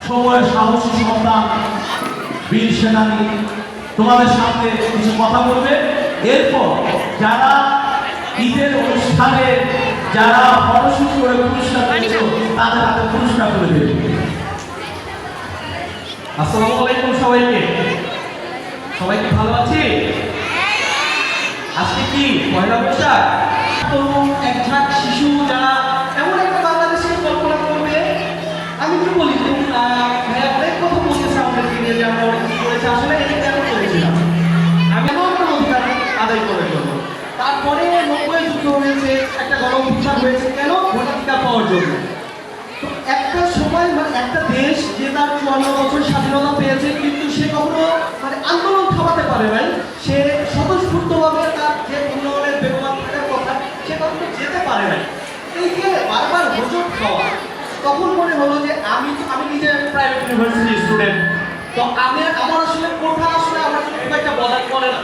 সময়ের সাহসী সন্তান বীর সেনানী তোমাদের সামনে কিছু কথা বলবে। এরপর যারা ঈদের অনুষ্ঠানে যারা ফটোশুট করে পুরস্কার পেয়েছে তাদের হাতে পুরস্কার করে দেবে। আসসালামু আলাইকুম সবাইকে। সবাইকে ভালো আছি? আজকে কি পয়লা বৈশাখ? তরুণ এক ঝাঁক শিশু যারা এমন একটা বাংলাদেশের কল্পনা করবে, আমি কি বলি যে ভাইয়া অনেক কথা বলতেছে আমাদেরকে নিয়ে যে আমরা অনেক কিছু করেছি। আসলে এটা কেন করেছিলাম? আমি এমন একটা অধিকার আদায় করার জন্য। তারপরে 90 যুদ্ধ হয়েছে, একটা গণঅভ্যুত্থান হয়েছে, কেন? ভোটাধিকার পাওয়ার জন্য। তো একটা সময় একটা দেশ যে তার 54 বছর স্বাধীনতা পেয়েছে, কিন্তু সে কখনো আন্দোলন থামাতে পারে নাই। সে স্বতঃস্ফূর্তভাবে তার যে উন্নয়নের বেগবান থাকার কথা সে কখনো যেতে পারে নাই। এই যে বারবার হোঁচট খাওয়া, তখন মনে হলো যে আমি নিজে প্রাইভেট ইউনিভার্সিটি স্টুডেন্ট, তো আমার আসলে কোঠা আসলে আমার খুব একটা বদার করে না,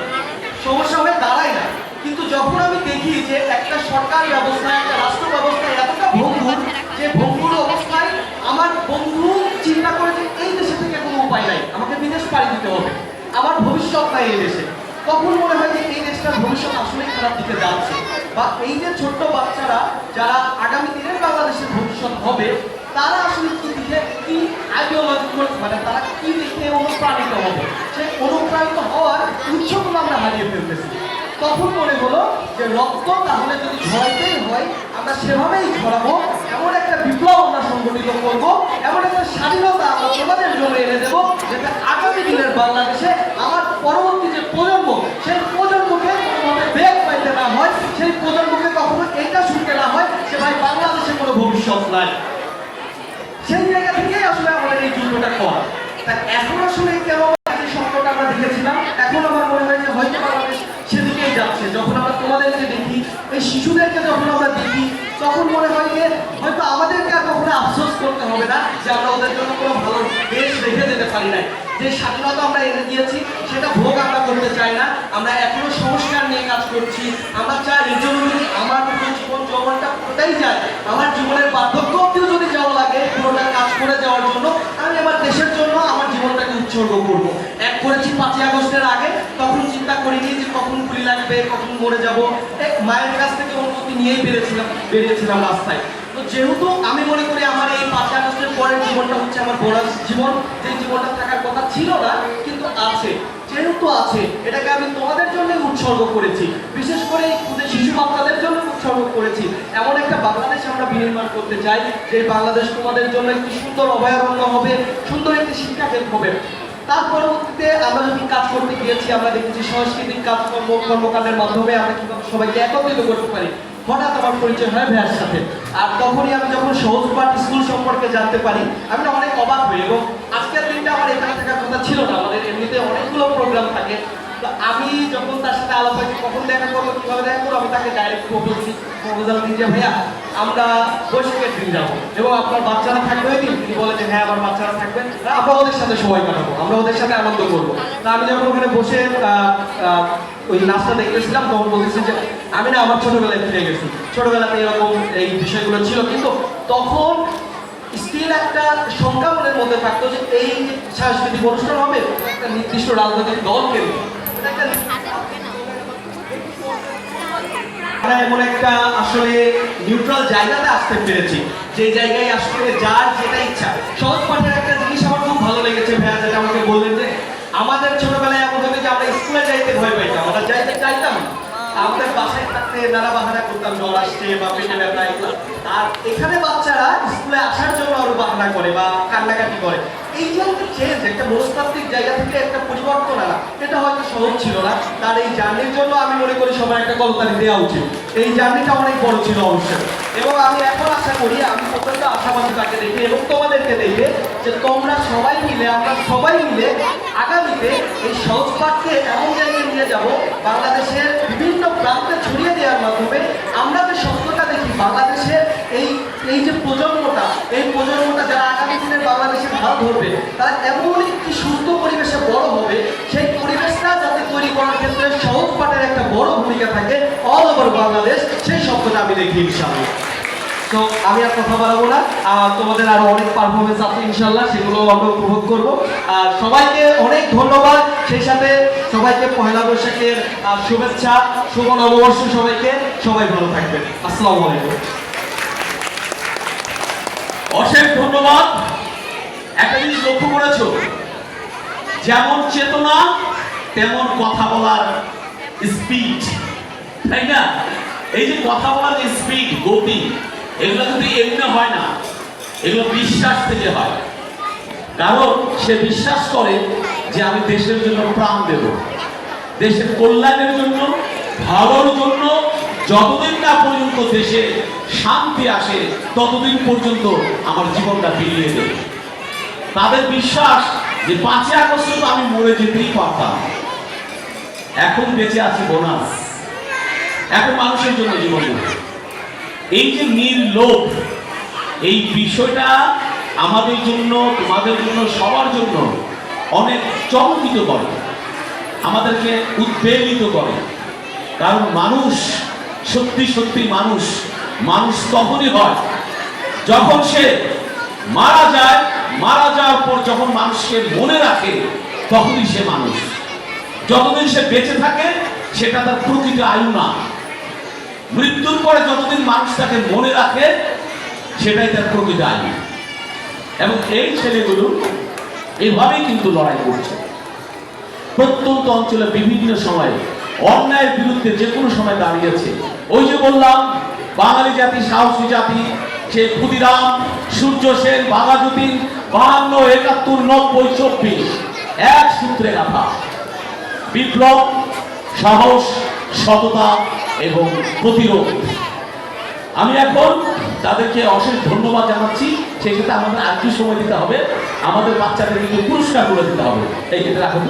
সমস্যা হয়ে দাঁড়ায় না। কিন্তু যখন আমি দেখি যে একটা সরকার ব্যবস্থা, একটা রাষ্ট্র ব্যবস্থা এতটা ভঙ্গুর, যে ভঙ্গুর অবস্থায় আমার বন্ধু চিন্তা করে যে এই দেশে থেকে কোনো উপায় নাই, আমাকে বিদেশ পাড়ি দিতে হবে, আমার ভবিষ্যৎ নাই এই দেশে, তখন মনে হয় যে এই দেশটার ভবিষ্যৎ আসলেই খারাপ দিকে যাচ্ছে। বা এই যে ছোট্ট বাচ্চারা যারা আগামী দিনের বাংলাদেশের ভবিষ্যৎ হবে, তারা আসলে কি দিকে কি আইডিওলজিক্যাল তারা কি দিকে অনুপ্রাণিত হবে, সেই অনুপ্রাণিত হওয়ার উৎসগুলো আমরা হারিয়ে ফেলতেছি। তখন মনে হলো যে রক্ত তাহলে যদি ঝরাইতেই হয় আমরা সেভাবেই ঝরাবো, এমন একটা বিপ্লব আমরা সংগঠিত করবো, এমন একটা স্বাধীনতা আমরা তোমাদের জন্য এনে দেবো, যাতে আগামী দিনের বাংলাদেশে আমার পরবর্তী যে প্রজন্ম, সেই প্রজন্মকে কোনোভাবে বেগ পাইতে না হয়, সেই প্রজন্মকে কখনো এটা শুনতে না হয় যে ভাই বাংলাদেশে কোনো ভবিষ্যৎ নাই। সেই জায়গা থেকেই আসলে আমাদের এই যুদ্ধটা করা। তা এখন আসলে কেন যে সংকট আমরা দেখেছিলাম, এখন আমার মনে হয় যে হয়তো বাংলাদেশ সেদিকেই যাচ্ছে। যখন আমরা তোমাদেরকে দেখি, এই শিশুদেরকে যখন আমরা দেখি, তখন মনে হয় যে হয়তো আমাদেরকে আর কখনো আফসোস করতে হবে না যে আমরা ওদের জন্য কোনো ভালো দেশ রেখে যেতে পারি নাই। যে স্বাধীনতা আমরা এনে দিয়েছি সেটা ভোগ আমরা করতে চাই না, আমরা এখনো সংস্কার নিয়ে কাজ করছি। আমরা চাই রেজলিউশন আমার জীবন যৌবনটা পুরোটাই যায়, আমার জীবনের বার্ধক্য অবধিও যদি যাওয়া লাগে পুরোটা কাজ করে যাওয়ার জন্য আমি আমার দেশের জন্য আমার জীবনটাকে উৎসর্গ করব। এক করেছি 5ই আগস্টের আগে, তখন চিন্তা করিনি যে কখন গুলি লাগবে, কখন মরে যাব। মায়ের কাছ থেকে অনুমতি নিয়েই বেরিয়েছিলাম রাস্তায়। তো যেহেতু আমি মনে করি আমার এই 5ই আগস্টের পরের জীবনটা হচ্ছে আমার বড় জীবন, যে জীবনটা থাকার কথা ছিল না কিন্তু আছে, যেহেতু আছে এটাকে আমি তোমাদের জন্য উৎসর্গ করেছি, বিশেষ করে শিশু বাচ্চাদের জন্য উৎসর্গ করেছি। এমন একটা বাংলাদেশ আমরা বিনির্মাণ করতে চাই যে বাংলাদেশ তোমাদের জন্য একটি সুন্দর অভয়ারণ্য হবে, সুন্দর একটি শিক্ষা কেন্দ্র হবে। তার পরবর্তীতে আমরা যখন কাজ করতে গিয়েছি, আমরা দেখেছি সাংস্কৃতিক কর্মকাণ্ডের মাধ্যমে আমরা কিভাবে সবাইকে একত্রিত করতে পারি। হঠাৎ আমার পরিচয় হয় ভাইয়ার সাথে, আর তখনই আমি যখন সহজপাঠ স্কুল সম্পর্কে জানতে পারি, আমি অনেক অবাক হই। এবং আজকের দিনটা আমার এখানে থাকার কথা ছিল না, আমাদের এমনিতে অনেকগুলো প্রোগ্রাম থাকে। তো আমি যখন তার সাথে আলাপ হয়েছি, কখন দেখা করবো, কীভাবে দেখা করবো, আমি তাকে ডাইরেক্ট প্রপোজাল দিই যে ভাইয়া আমরা বৈশাখের দিন যাবো এবং আপনার বাচ্চারা থাকবে ওই দিন। তিনি বলে যে হ্যাঁ আমার বাচ্চারা থাকবেন, আমরা ওদের সাথে সময় কাটাবো, আমরা ওদের সাথে আনন্দ করবো। তা আমি যখন ওখানে বসে ওই নাচটা দেখতেছিলাম, তখন বলতেছি যে আমি না আমার ছোটবেলায় ফিরে গেছি, ছোটবেলাতে এরকম এই বিষয়গুলো ছিল, কিন্তু তখন স্টিল একটা শঙ্কা মনের মধ্যে থাকতো যে এই সাংস্কৃতিক অনুষ্ঠান হবে একটা নির্দিষ্ট রাজনৈতিক দলকে আমরা এমন একটা আসলে নিউট্রাল জায়গাতে আসতে পেরেছি, যে জায়গায় আসলে যার যেটা ইচ্ছা। সহজ পাঠের একটা জিনিস আমার খুব ভালো লেগেছে ভাইয়া, যেটা আমাকে বললেন যে আমাদের ছোটবেলায় এমন হতো যে আমরা স্কুলে যাইতে ভয় পাইতাম, আমরা যাইতে চাইতাম, আমাদের বাসায় থাকতে নানা বাহানা করতাম, জ্বর আসছে বা পেটে ব্যথা এগুলো। আর এখানে বাচ্চারা স্কুলে আসার জন্য আরো বাহানা করে বা কান্নাকাটি করে। এই যে একটা চেঞ্জ, একটা মনস্তাত্ত্বিক জায়গা থেকে একটা পরিবর্তন আনা, এটা হয়তো সহজ ছিল না। তার এই জার্নির জন্য আমি মনে করি সবার একটা করতালি দেওয়া উচিত। এই জার্নিটা অনেক বড় ছিল অবশ্যই। এবং আমি এখন আশা করি, আমি প্রত্যেকটা আশাবাদী তাকে দেখে এবং তোমাদেরকে দেখে, যে তোমরা সবাই মিলে, আমরা সবাই মিলে আগামীতে এই সহজ পাঠকে এমন জায়গায় নিয়ে যাব, বাংলাদেশের বিভিন্ন প্রান্তে ছড়িয়ে দেওয়ার মাধ্যমে আমরা যে সত্যটা দেখি বাংলাদেশের এই যে প্রজন্মটা, এই প্রজন্মটা যারা আগামী দিনের বাংলাদেশের হাল ধরবে, তারা এমন একটি সুস্থ পরিবেশে বড় হবে, সেই পরিবেশটা যাতে তৈরি করার ক্ষেত্রে সহজ পাঠের একটা বড় ভূমিকা থাকে অল ওভার বাংলাদেশ, সেই শব্দটা আমি দেখি ইনশাআল্লাহ। তো আমি আর কথা বাড়াবো না, তোমাদের আরো অনেক পারফরমেন্স আছে ইনশাল্লাহ, সেগুলো আমরা উপভোগ করবো। আর সবাইকে অনেক ধন্যবাদ, সেই সাথে সবাইকে পহেলা বৈশাখের শুভেচ্ছা, শুভ নববর্ষ সবাইকে। সবাই ভালো থাকবেন, আসসালামু আলাইকুম। অশেষ ধন্যবাদ। একটা জিনিস লক্ষ্য করেছো, যেমন চেতনা তেমন কথা বলার স্পিড, তাই না? এই যে কথা বলার যে স্পিড, গতি, এগুলো কিন্তু এমনি হয় না, এগুলো বিশ্বাস থেকে হয়। কারণ সে বিশ্বাস করে যে আমি দেশের জন্য প্রাণ দেব, দেশের কল্যাণের জন্য, ভালোর জন্য। যতদিন না পর্যন্ত দেশে শান্তি আসে ততদিন পর্যন্ত আমার জীবনটা বিলিয়ে দেবে। তাদের বিশ্বাস যে 5ই আগস্ট তো আমি মরে যেতেই পারতাম, এখন বেঁচে আছি বোনাস, এখন মানুষের জন্য জীবন দেব। এই যে নির্লোভ, এই বিষয়টা আমাদের জন্য, তোমাদের জন্য, সবার জন্য অনেক চমকিত করে, আমাদেরকে উদ্বেলিত করে। কারণ মানুষ সত্যি সত্যি মানুষ তখনই হয় যখন সে মারা যায়। মারা যাওয়ার পর যখন মানুষকে মনে রাখে তখনই সে মানুষ। যতদিন সে বেঁচে থাকে সেটা তার প্রকৃত আয়ু না। মৃত্যুর পরে যতদিন মানুষ তাকে মনে রাখে সেটাই তার প্রকৃত আয়ু। এবং এই ছেলেগুলো এইভাবেই কিন্তু লড়াই করছে। প্রত্যন্ত অঞ্চলে বিভিন্ন সময়ে অন্যায়ের বিরুদ্ধে যে কোনো সময় দাঁড়িয়েছে। ওই যে বললাম, বাঙালি জাতি সাহসী জাতি, সে ক্ষুদিরাম, সূর্য সেন, বাঘাযতীন, 52, 71, 90, 24 এক সূত্রে গাথা। বিপ্লব, সাহস, সততা এবং প্রতিরোধ। আমি এখন তাদেরকে অশেষ ধন্যবাদ জানাচ্ছি। সেই সাথে আমাদের আরেকটু সময় দিতে হবে, আমাদের বাচ্চাদেরকে পুরস্কার করে দিতে হবে। এই এটা রাখুন।